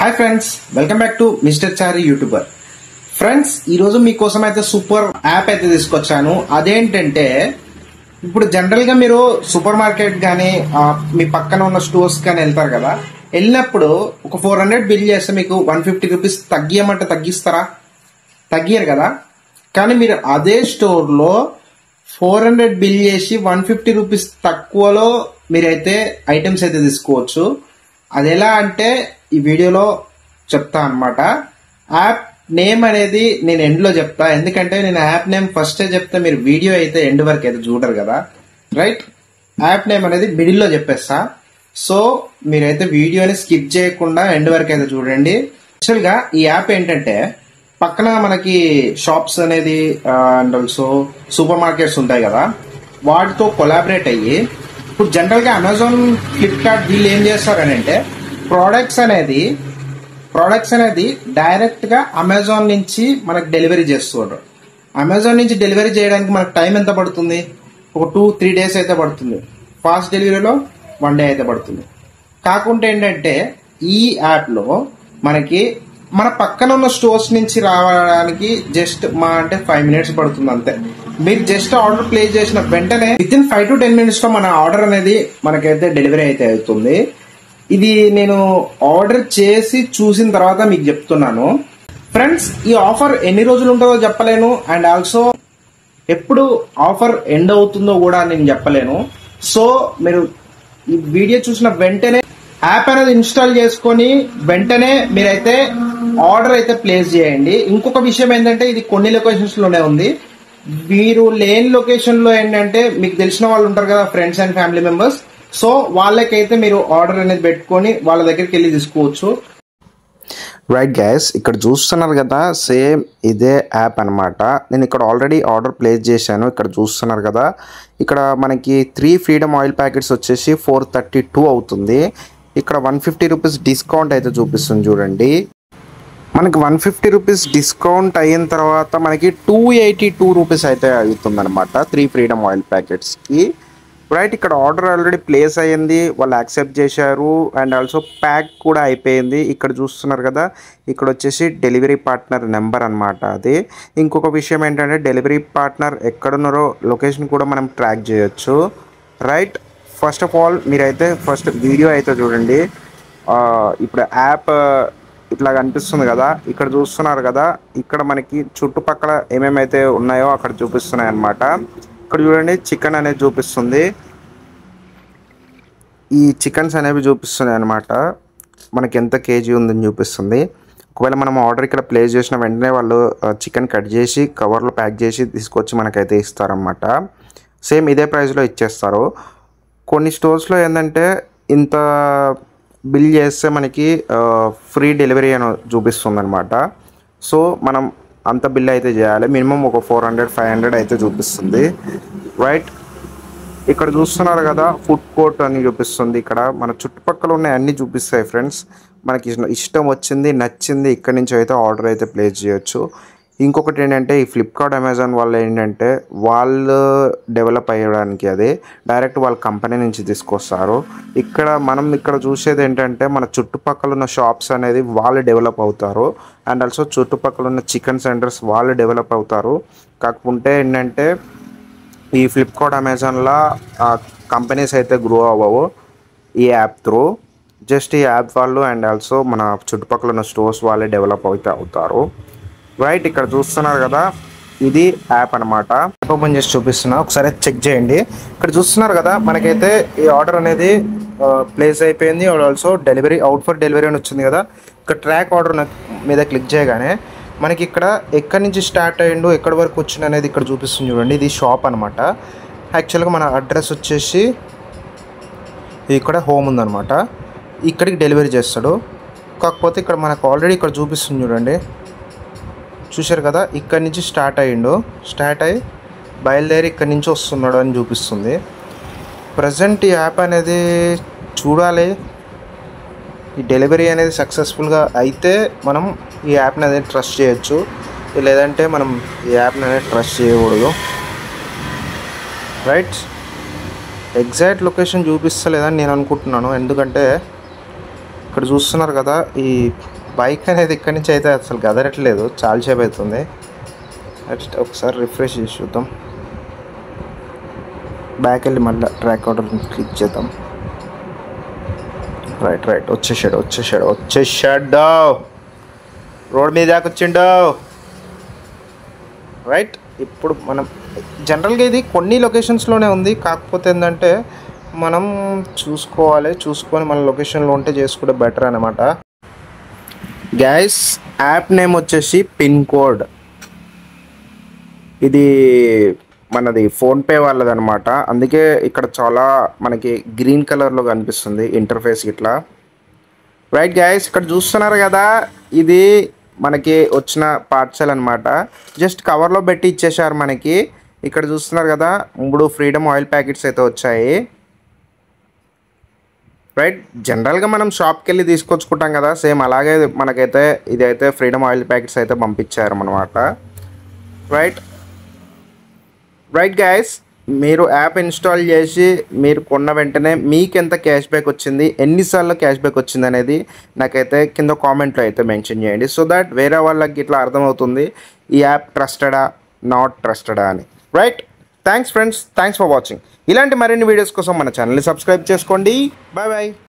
Hi friends, welcome back to mister Chari YouTuber. Friends, ఈరోజు మీకోసం అయితే సూపర్ యాప్ అయితే తీసుకొచ్చాను. అదేంటంటే ఇప్పుడు జనరల్ గా మీరు సూపర్ మార్కెట్ కానీ మీ పక్కన ఉన్న స్టోర్స్ కానీ వెళ్తారు కదా. వెళ్ళినప్పుడు ఒక 400 బిల్ చేస్తే మీకు 150 రూపీస్ తగ్గియమంటే తగ్గిస్తారా? తగ్గియరు కదా. కానీ మీరు అదే స్టోర్ లో 400 బిల్ చేసి 150 రూపీస్ తక్కువలో మీరైతే ఐటమ్స్ అయితే తీసుకోవచ్చు. అది ఎలా అంటే ఈ వీడియోలో చెప్తా అన్నమాట. యాప్ నేమ్ అనేది నేను ఎండ్ లో చెప్తా, ఎందుకంటే నేను యాప్ నేమ్ ఫస్టే చెప్తే మీరు వీడియో అయితే ఎండ్ వరకు అయితే చూడరు కదా, రైట్? యాప్ నేమ్ అనేది మిడిల్ లో చెప్పేస్తా. సో మీరైతే వీడియోని స్కిప్ చేయకుండా ఎండ్ వరకు అయితే చూడండి. యాక్చువల్ గా ఈ యాప్ ఏంటంటే పక్కన మనకి షాప్స్ అనేది అండ్ ఆల్సో సూపర్ మార్కెట్స్ ఉంటాయి కదా, వాటితో కొలాబరేట్ అయ్యి ఇప్పుడు జనరల్ గా అమెజాన్, ఫ్లిప్కార్ట్ వీళ్ళు ఏం చేస్తారని అంటే ప్రోడక్ట్స్ అనేది డైరెక్ట్ గా అమెజాన్ నుంచి మనకు డెలివరీ చేస్తున్నారు. అమెజాన్ నుంచి డెలివరీ చేయడానికి మనకు టైం ఎంత పడుతుంది? ఒక 2-3 డేస్ అయితే పడుతుంది. ఫాస్ట్ డెలివరీలో 1 డే అయితే పడుతుంది. కాకుండా ఏంటంటే ఈ యాప్ లో మనకి మన పక్కన ఉన్న స్టోర్స్ నుంచి రావడానికి జస్ట్ అంటే 5 మినిట్స్ పడుతుంది అంతే. మీరు జస్ట్ ఆర్డర్ ప్లేస్ చేసిన వెంటనే విత్ ఇన్ 5 to 10 మినిట్స్ లో మన ఆర్డర్ అనేది మనకైతే డెలివరీ అయితే అవుతుంది. ఇది నేను ఆర్డర్ చేసి చూసిన తర్వాత మీకు చెప్తున్నాను. ఫ్రెండ్స్, ఈ ఆఫర్ ఎన్ని రోజులు ఉంటుందో చెప్పలేను, అండ్ ఆల్సో ఎప్పుడు ఆఫర్ ఎండ్ అవుతుందో కూడా నేను చెప్పలేను. సో మీరు ఈ వీడియో చూసిన వెంటనే యాప్ అనేది ఇన్స్టాల్ చేసుకొని వెంటనే మీరైతే ఆర్డర్ అయితే ప్లేస్ చేయండి. ఇంకొక విషయం ఏంటంటే ఇది కొన్ని లొకేషన్స్ లోనే ఉంది. మీరు లేని లొకేషన్ లో ఏంటంటే మీకు తెలిసిన వాళ్ళు ఉంటారు కదా, friends and family members. So వాళ్ళకైతే మీరు ఆర్డర్ అనేది పెట్టుకొని వాళ్ళ దగ్గరికి వెళ్ళి తీసుకోవచ్చు. రైట్ గైస్, ఇక్కడ చూస్తున్నారు కదా, సేమ్ ఇదే యాప్ అనమాట. నేను ఇక్కడ ఆల్రెడీ ఆర్డర్ ప్లేస్ చేశాను. ఇక్కడ చూస్తున్నారు కదా, ఇక్కడ మనకి 3 ఫ్రీడమ్ ఆయిల్ ప్యాకెట్స్ వచ్చేసి 432 అవుతుంది. ఇక్కడ 150 రూపీస్ డిస్కౌంట్ అయితే చూపిస్తుంది చూడండి. మనకి 150 రూపీస్ డిస్కౌంట్ అయిన తర్వాత మనకి 282 రూపీస్ అయితే అవుతుంది అనమాట 3 ఫ్రీడమ్ ఆయిల్ ప్యాకెట్స్కి. రైట్, ఇక్కడ ఆర్డర్ ఆల్రెడీ ప్లేస్ అయ్యింది, వాళ్ళు యాక్సెప్ట్ చేశారు, అండ్ ఆల్సో ప్యాక్ కూడా అయిపోయింది. ఇక్కడ చూస్తున్నారు కదా, ఇక్కడ వచ్చేసి డెలివరీ పార్ట్నర్ నెంబర్ అనమాట అది. ఇంకొక విషయం ఏంటంటే డెలివరీ పార్ట్నర్ ఎక్కడున్నారో లొకేషన్ కూడా మనం ట్రాక్ చేయొచ్చు. రైట్, ఫస్ట్ ఆఫ్ ఆల్ మీరైతే ఫస్ట్ వీడియో అయితే చూడండి. ఇప్పుడు యాప్ ఇట్లా కనిపిస్తుంది కదా, ఇక్కడ చూస్తున్నారు కదా, ఇక్కడ మనకి చుట్టుపక్కల ఏమేమైతే ఉన్నాయో అక్కడ చూపిస్తున్నాయి అన్నమాట. ఇక్కడ చూడండి, చికెన్ అనేది చూపిస్తుంది, ఈ చికెన్స్ అనేవి చూపిస్తున్నాయి అనమాట. మనకి ఎంత కేజీ ఉందని చూపిస్తుంది. ఒకవేళ మనం ఆర్డర్ ఇక్కడ ప్లేస్ చేసిన వెంటనే వాళ్ళు చికెన్ కట్ చేసి కవర్లో ప్యాక్ చేసి తీసుకొచ్చి మనకైతే ఇస్తారన్నమాట. సేమ్ ఇదే ప్రైస్లో ఇచ్చేస్తారు. కొన్ని స్టోర్స్లో ఏంటంటే ఇంత బిల్ చేస్తే మనకి ఫ్రీ డెలివరీ అని చూపిస్తుంది అనమాట. సో మనం అంత బిల్ అయితే చేయాలి, మినిమం ఒక 400-500 అయితే చూపిస్తుంది. రైట్, ఇక్కడ చూస్తున్నారు కదా, ఫుడ్ కోర్ట్ అని చూపిస్తుంది. ఇక్కడ మన చుట్టుపక్కల ఉన్న అన్నీ చూపిస్తాయి ఫ్రెండ్స్. మనకి ఇష్టం వచ్చింది, నచ్చింది ఇక్కడ నుంచి అయితే ఆర్డర్ అయితే ప్లేస్ చేయొచ్చు. ఇంకొకటి ఏంటంటే ఈ ఫ్లిప్కార్ట్, అమెజాన్ వాళ్ళు ఏంటంటే వాళ్ళు డెవలప్ అయ్యడానికి అదే డైరెక్ట్ వాళ్ళ కంపెనీ నుంచి తీసుకొస్తారు. మనం ఇక్కడ చూసేది ఏంటంటే మన చుట్టుపక్కల ఉన్న షాప్స్ అనేది వాళ్ళు డెవలప్ అవుతారు, అండ్ ఆల్సో చుట్టుపక్కల ఉన్న చికెన్ సెంటర్స్ వాళ్ళు డెవలప్ అవుతారు. కాకపోతే ఏంటంటే ఈ ఫ్లిప్కార్ట్, అమెజాన్లో కంపెనీస్ అయితే గ్రో అవ్వవు ఈ యాప్ త్రూ. జస్ట్ ఈ యాప్ వాళ్ళు అండ్ ఆల్సో మన చుట్టుపక్కల ఉన్న స్టోర్స్ వాళ్ళే డెవలప్ అయితే అవుతారు. రైట్, ఇక్కడ చూస్తున్నారు కదా, ఇది యాప్ అనమాట. యాప్ ఓపెన్ చేసి చూపిస్తున్నా, ఒకసారి చెక్ చేయండి. ఇక్కడ చూస్తున్నారు కదా, మనకైతే ఈ ఆర్డర్ అనేది ప్లేస్ అయిపోయింది, also delivery out for delivery అని వచ్చింది కదా. ఇక్కడ ట్రాక్ ఆర్డర్ మీద క్లిక్ చేయగానే మనకి ఇక్కడ ఎక్కడి నుంచి స్టార్ట్ అయ్యిండు, ఎక్కడి వరకు వచ్చింది అనేది ఇక్కడ చూపిస్తుంది చూడండి. ఇది షాప్ అనమాట. యాక్చువల్గా మన అడ్రస్ వచ్చేసి ఇక్కడ హోమ్ ఉందన్నమాట, ఇక్కడికి డెలివరీ చేస్తాడు. కాకపోతే ఇక్కడ మనకు ఆల్రెడీ ఇక్కడ చూపిస్తుంది చూడండి, చూశారు కదా, ఇక్కడి నుంచి స్టార్ట్ అయ్యి బయలుదేరి ఇక్కడి నుంచి వస్తున్నాడు అని చూపిస్తుంది. ప్రజెంట్ ఈ యాప్ అనేది చూడాలి, ఈ డెలివరీ అనేది సక్సెస్ఫుల్గా అయితే మనం ఈ యాప్ని అనేది ట్రస్ట్ చేయొచ్చు, లేదంటే మనం ఈ యాప్ని అనేది ట్రస్ట్ చేయకూడదు. రైట్, ఎగ్జాక్ట్ లొకేషన్ చూపిస్తలేదని నేను అనుకుంటున్నాను, ఎందుకంటే ఇక్కడ చూస్తున్నారు కదా, ఈ బైక్ అనేది ఇక్కడి నుంచి అయితే అసలు కదలట్లేదు, చాలాసేపు అవుతుంది. ఒకసారి రిఫ్రెష్ చేసి చూద్దాం. బ్యాక్ వెళ్ళి మళ్ళీ ట్రాక్ ఆర్డర్ క్లిక్ చేద్దాం. రైట్ వచ్చేసాడు. రోడ్ మీద దాకొచ్చిండు. రైట్, ఇప్పుడు మనం జనరల్గా ఇది కొన్ని లొకేషన్స్లోనే ఉంది, కాకపోతే ఏంటంటే మనం చూసుకొని మన లొకేషన్లో ఉంటే చేసుకుంటే బెటర్ అనమాట. గైస్, యాప్ నేమ్ వచ్చేసి పిన్ కోడ్. ఇది మనది ఫోన్పే వాళ్ళది అనమాట, అందుకే ఇక్కడ చాలా మనకి గ్రీన్ కలర్లో కనిపిస్తుంది ఇంటర్ఫేస్ ఇట్లా. రైట్ గైస్, ఇక్కడ చూస్తున్నారు కదా, ఇది మనకి వచ్చిన పార్సల్ అనమాట. జస్ట్ కవర్లో పెట్టి ఇచ్చేసారు మనకి. ఇక్కడ చూస్తున్నారు కదా, 3 ఫ్రీడమ్ ఆయిల్ ప్యాకెట్స్ అయితే వచ్చాయి. రైట్, జనరల్గా మనం షాప్కి వెళ్ళి తీసుకొచ్చుకుంటాం కదా, సేమ్ అలాగే మనకైతే ఇదైతే ఫ్రీడమ్ ఆయిల్ ప్యాకెట్స్ అయితే పంపించారు అనమాట. రైట్ గైస్, మీరు యాప్ ఇన్స్టాల్ చేసి మీరు కొన్న వెంటనే మీకు ఎంత క్యాష్ బ్యాక్ వచ్చింది, ఎన్నిసార్లు క్యాష్ బ్యాక్ వచ్చింది అనేది నాకైతే కింద కామెంట్లో అయితే మెన్షన్ చేయండి. సో దట్ వేరే వాళ్ళకి ఇట్లా అర్థమవుతుంది ఈ యాప్ ట్రస్టెడా నాట్ ట్రస్టెడా అని. Right, thanks friends, thanks for watching. ఇలాంటి మరిన్ని వీడియోస్ కోసం మన ఛానల్ని సబ్స్క్రైబ్ చేసుకోండి. బాయ్.